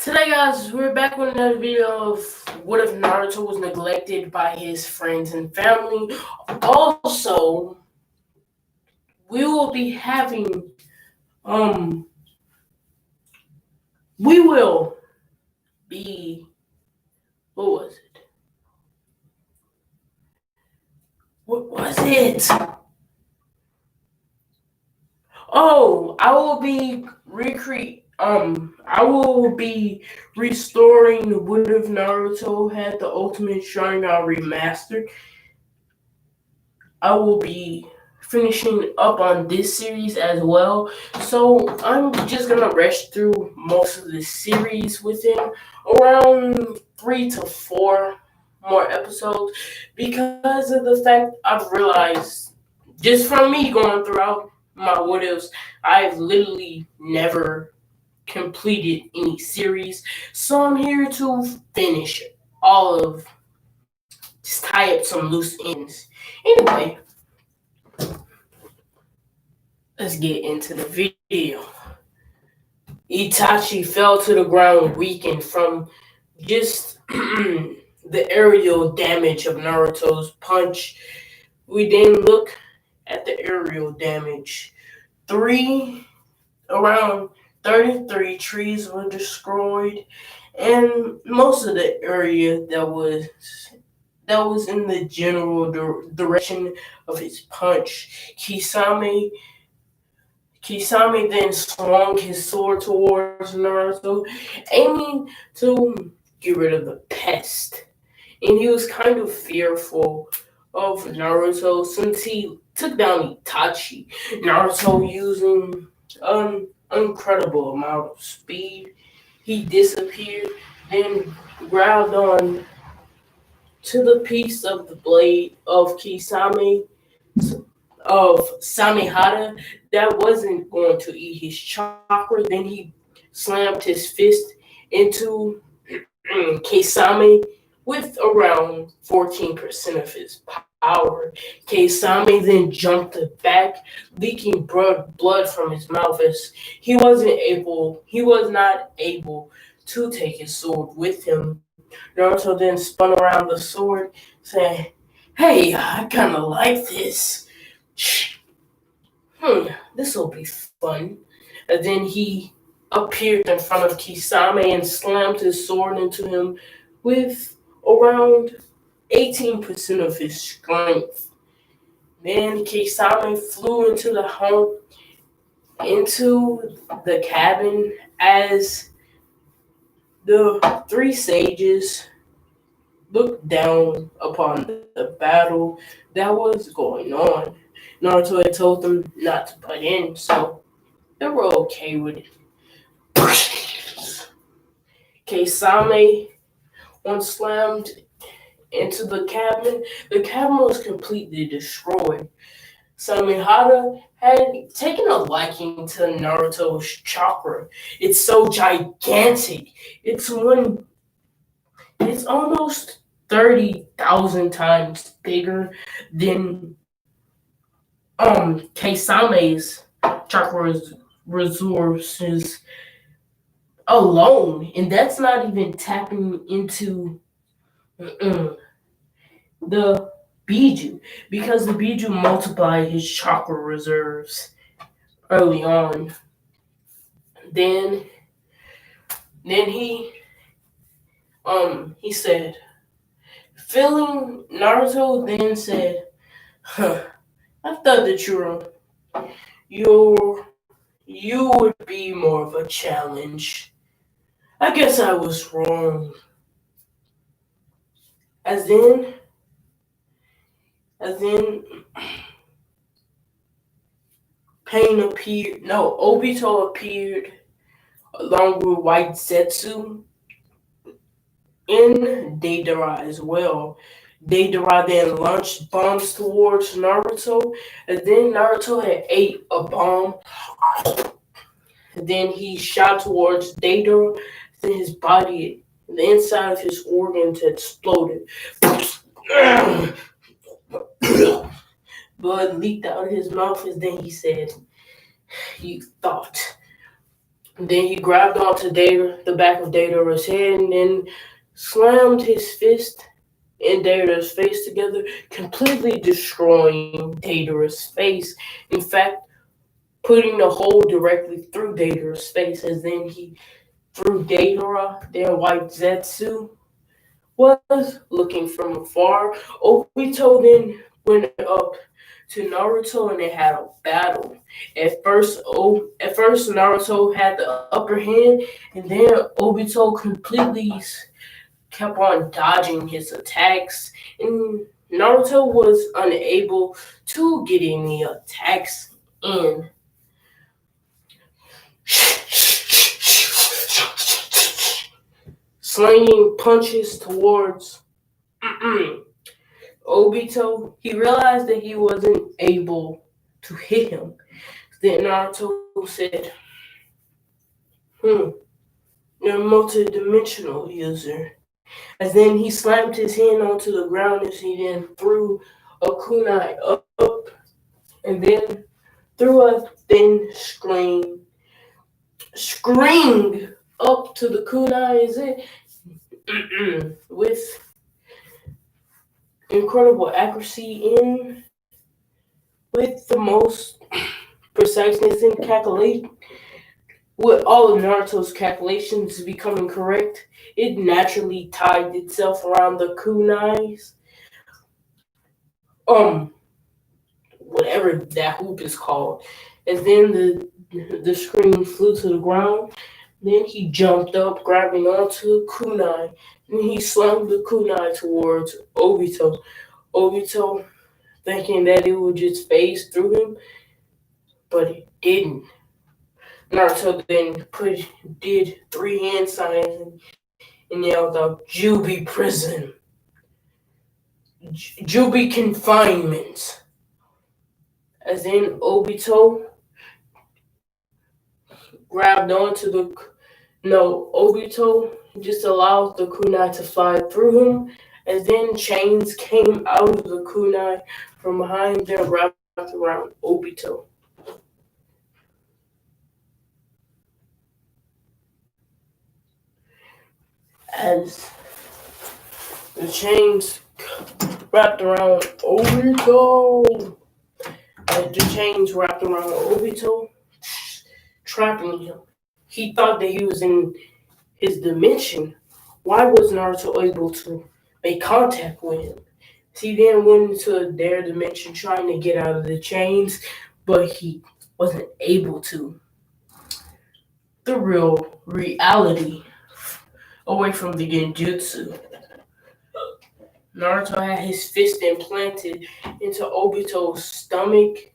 Today, guys, we're back with another video of what if Naruto was neglected by his friends and family. Also, we will be having, um, we will be, what was it? What was it? Oh, I will be restoring what if Naruto had the Ultimate Sharingan remastered. I will be finishing up on this series as well. So I'm just gonna rush through most of the series within around 3 to 4 more episodes because of the fact I've realized just from me going throughout my what ifs, I've literally never completed any series. So I'm here to finish all of just tie up some loose ends. Anyway, let's get into the video. Itachi fell to the ground weakened from just the aerial damage of Naruto's punch. We then look at the aerial damage. Around 33 trees were destroyed, and most of the area that was in the general direction of his punch. Kisame then swung his sword towards Naruto, aiming to get rid of the pest. And he was kind of fearful of Naruto since he took down Itachi. Naruto using an incredible amount of speed. He disappeared, then grabbed on to the piece of the blade of Samehada that wasn't going to eat his chakra. Then he slammed his fist into Kisame with around 14% of his power. Kisame then jumped back, leaking blood from his mouth as he was not able to take his sword with him. Naruto then spun around the sword, saying, "Hey, I kind of like this. This will be fun." And then he appeared in front of Kisame and slammed his sword into him with around 18% of his strength. Then Kisame flew into the cabin as the three sages looked down upon the battle that was going on. Naruto had told them not to butt in, so they were okay with it. Kisame, once slammed into the cabin was completely destroyed. Samehada had taken a liking to Naruto's chakra. It's so gigantic. It's one. It's almost 30,000 times bigger than Keisame's chakra resources alone, and that's not even tapping into the Biju, because the Biju multiplied his chakra reserves early on. Then then he said, feeling Naruto then said, "Huh, I thought that you would be more of a challenge. I guess I was wrong." As then as then Pain appeared no, Obito appeared along with White Zetsu in Deidara as well. Deidara then launched bombs towards Naruto, and then Naruto had ate a bomb. And then he shot towards Deidara, then his body, the inside of his organs exploded. Blood leaked out of his mouth, and then he said, "You thought Then he grabbed onto the back of Data's head, and then slammed his fist in Data's face together, completely destroying Data's face. In fact, putting the hole directly through Data's face, as then he threw Data, their white Zetsu, was looking from afar. Obito then went up to Naruto and they had a battle. At first Naruto had the upper hand, and then Obito completely kept on dodging his attacks, and Naruto was unable to get any attacks in. Slinging punches towards Obito, he realized that he wasn't able to hit him. Then Naruto said, "Hmm, you're a multi-dimensional user." As then he slammed his hand onto the ground as he then threw a kunai up and then threw a thin screen up to the kunai as it with incredible accuracy in with the most preciseness in calculation. With all of Naruto's calculations becoming correct, it naturally tied itself around the kunai's whatever that hoop is called. As then the screen flew to the ground. Then he jumped up, grabbing onto kunai, and he slung the kunai towards Obito. Obito, thinking that it would just phase through him, but it didn't. Naruto then did three hand signs and yelled out, "Jubi prison, Jubi confinement." As then Obito grabbed onto the no Obito just allowed the kunai to fly through him. As then chains came out of the kunai from behind them, wrapped around Obito. As the chains wrapped around Obito, trapping him. He thought that he was in his dimension. Why was Naruto able to make contact with him? He then went into their dimension trying to get out of the chains, but he wasn't able to. The real reality away from the genjutsu. Naruto had his fist implanted into Obito's stomach,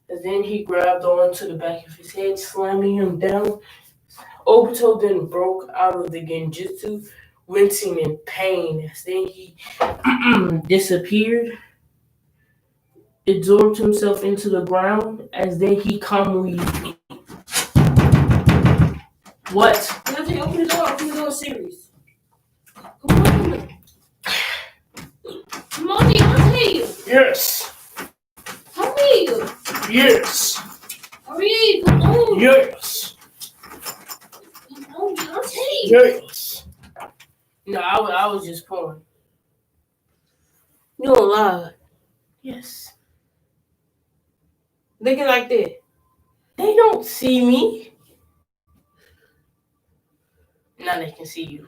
and then he grabbed onto the back of his head, slamming him down. Obito then broke out of the genjutsu, wincing in pain. As then he disappeared, absorbed himself into the ground, as then he calmly. What? Nothing. Open the door. Open the door, series. Come on. Come on, I'll tell you. Yes. Hurry. Yes. Hurry. Come on. Yes. Come on, I'll tell you. Yes. No, I was just pulling. You don't lie. Yes. Looking like that. They don't see me. Now they can see you.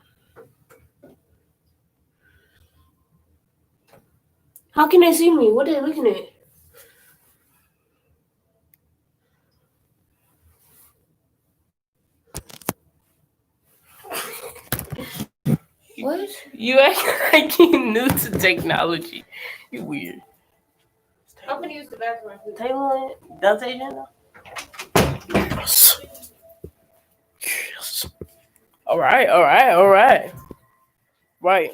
How can they see me? What are they looking at? What? You act like you new to technology. You weird. I'm gonna use the bathroom. The table on it? Dante Jenna? Yes. Yes. Alright. Right.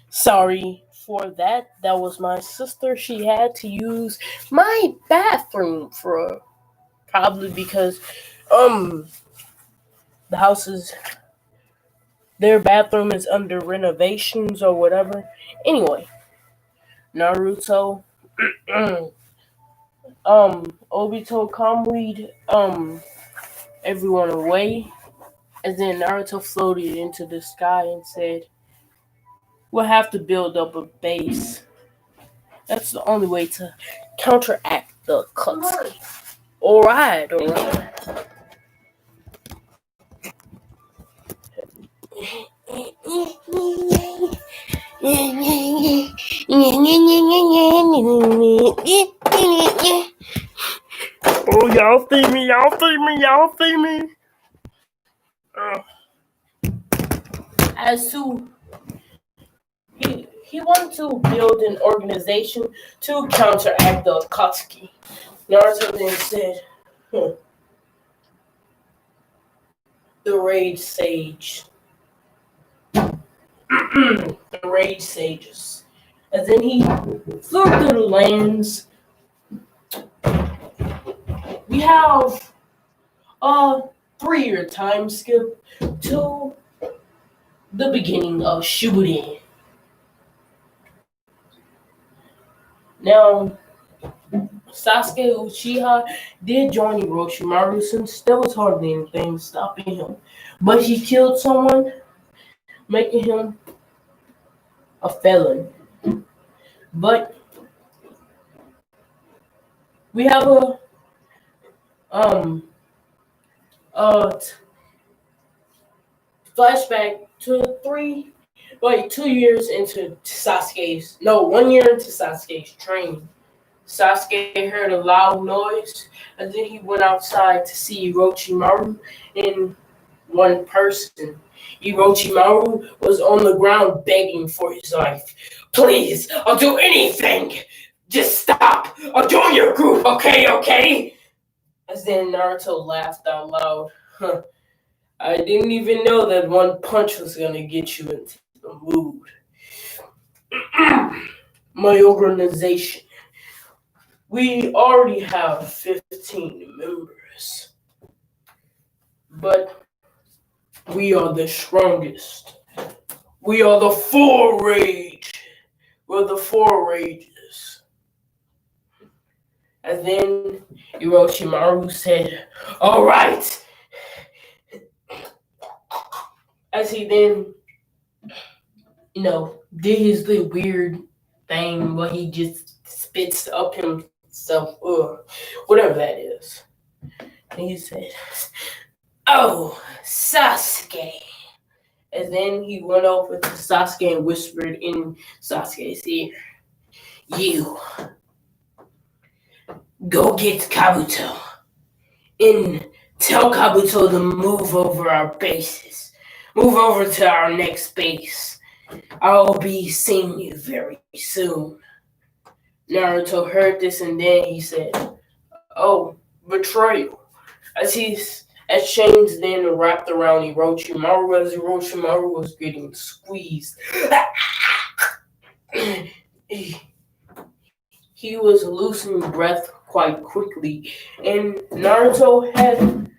Sorry for that. That was my sister. She had to use my bathroom for probably because the house is their bathroom is under renovations or whatever. Anyway, Naruto Obito calmly everyone away, and then Naruto floated into the sky and said, "We'll have to build up a base. That's the only way to counteract the Akatsuki." Alright, alright. Oh, y'all see me, y'all see me, y'all see me. As to he wanted to build an organization to counteract the Akatsuki. Naruto then said, the Rage Sage. The Rage Sages. And then he flew through the lands. We have a 3-year time skip to the beginning of Shippuden. Now, Sasuke Uchiha did join Orochimaru since there was hardly anything stopping him. But he killed someone, making him a felon. But we have um a flashback to 2 years into Sasuke's, no, 1 year into Sasuke's training. Sasuke heard a loud noise, and then he went outside to see Orochimaru in one person. Orochimaru was on the ground begging for his life. "Please, I'll do anything. Just stop. I'll join your group, okay, okay?" As then Naruto laughed out loud. I didn't even know that one punch was gonna get you into the mood. My organization. We already have 15 members, but we are the strongest. We are the four rage. We're the four rages. And then Orochimaru said, "All right." As he then, did his little weird thing where he just spits up himself, whatever that is. And he said, "Oh, Sasuke." And then he went over to Sasuke and whispered in Sasuke's ear, "You go get Kabuto and tell Kabuto to move over our bases. Move over to our next base. I'll be seeing you very soon." Naruto heard this and then he said, "Oh, betrayal." As chains then wrapped around Orochimaru as Orochimaru was getting squeezed. He was losing breath quite quickly, and Naruto had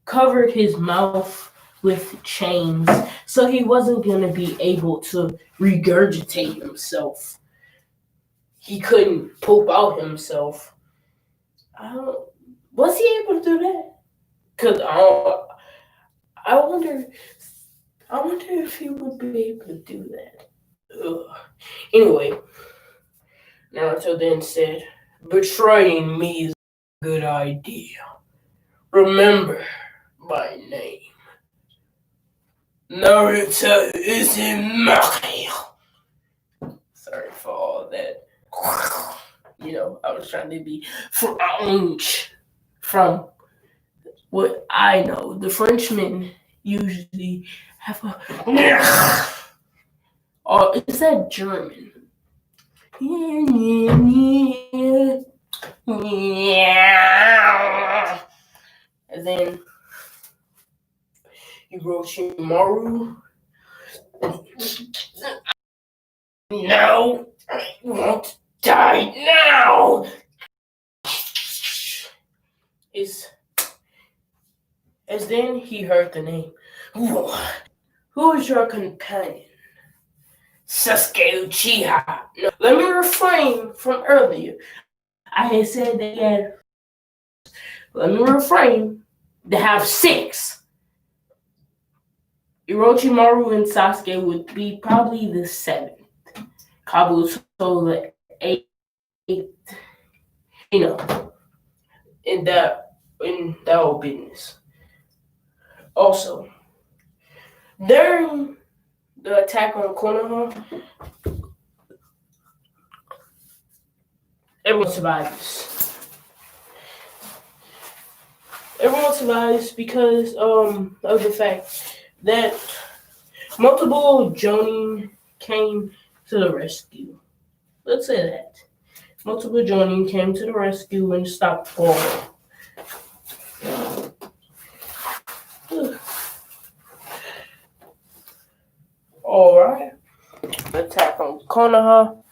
covered his mouth with chains, so he wasn't going to be able to regurgitate himself. He couldn't poop out himself. Was he able to do that? Cause I wonder, if he would be able to do that. Ugh. Anyway, Naruto then said, "Betraying me is a good idea. Remember my name. Naruto Uzumaki." Sorry for all that. I was trying to be French from what I know. The Frenchmen usually have a. Or is that German? And then Hiroshima. "No, I won't die now." As then he heard the name. "Who is your companion?" "Sasuke Uchiha." No, let me refrain from earlier. I had said they had, let me reframe, they have 6. Orochimaru and Sasuke would be probably the 7th. Kabuto the 8th. You know, in that whole business. Also, during the attack on Konoha, everyone survives. Everyone survives because of the fact that multiple Jonin came to the rescue. Let's say that. Multiple Jonin came to the rescue and stopped falling. Alright. Attack on Konoha.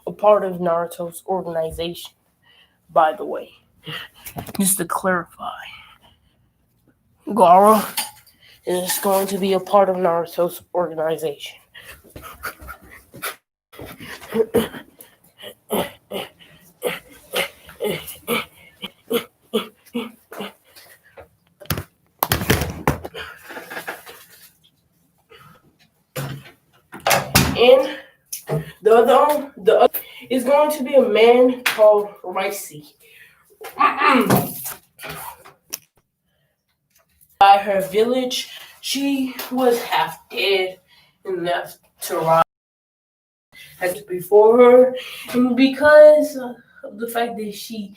A part of Naruto's organization, by the way. Just to clarify. Gaara is going to be a part of Naruto's organization. And the other is going to be a man called Ricey. By her village, she was half dead and left to rot as before her. And because of the fact that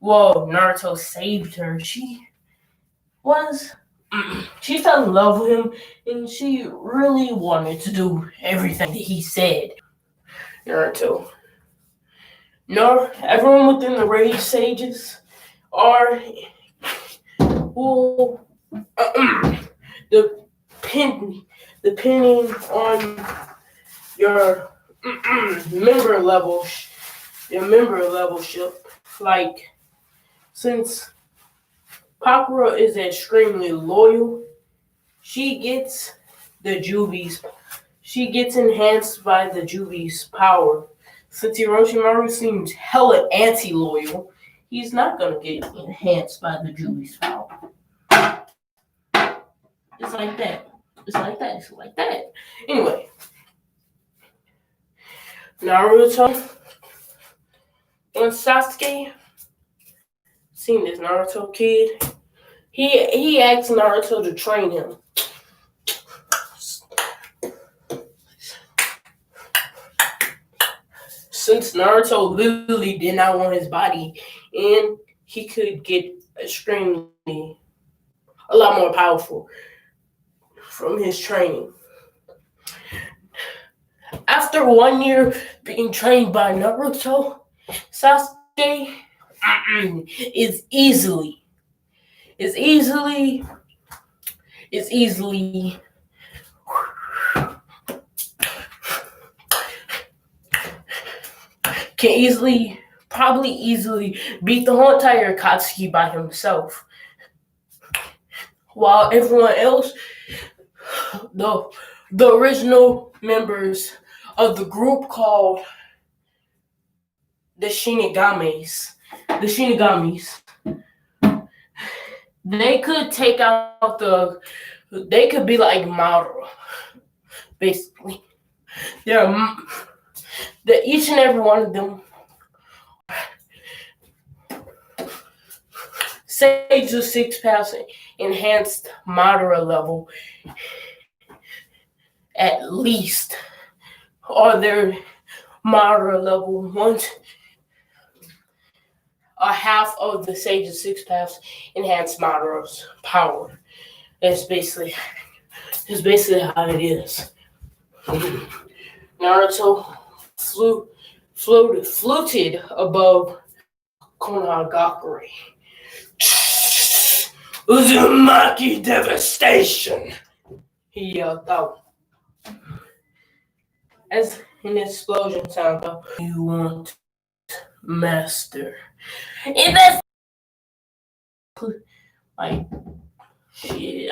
Naruto saved her, she fell in love with him, and she really wanted to do everything that he said. Naruto. No, everyone within the Rage Sages are depending on your member level, ship. Like, since Pakura is extremely loyal, she gets enhanced by the Juvi's power. Since Orochimaru seems hella anti-loyal, he's not gonna get enhanced by the Juvi's power. It's like that. It's like that. Anyway, Naruto and Sasuke, seeing this Naruto kid, he asked Naruto to train him. Since Naruto literally did not want his body, and he could get extremely a lot more powerful from his training. After 1 year being trained by Naruto, Sasuke is easily probably easily beat the whole entire Akatsuki by himself. While everyone else, the original members of the group called the Shinigamis, they could take out they could be like Madara, basically. Each and every one of them Sage of 6 paths enhanced Madara level at least, or their Madara level once a half of the Sage of 6 paths enhanced Madara's power. That's basically how it is. Naruto floated above Konohagakure. Uzumaki devastation, he yelled out. As an explosion sound out, you want, master. And that's like shit.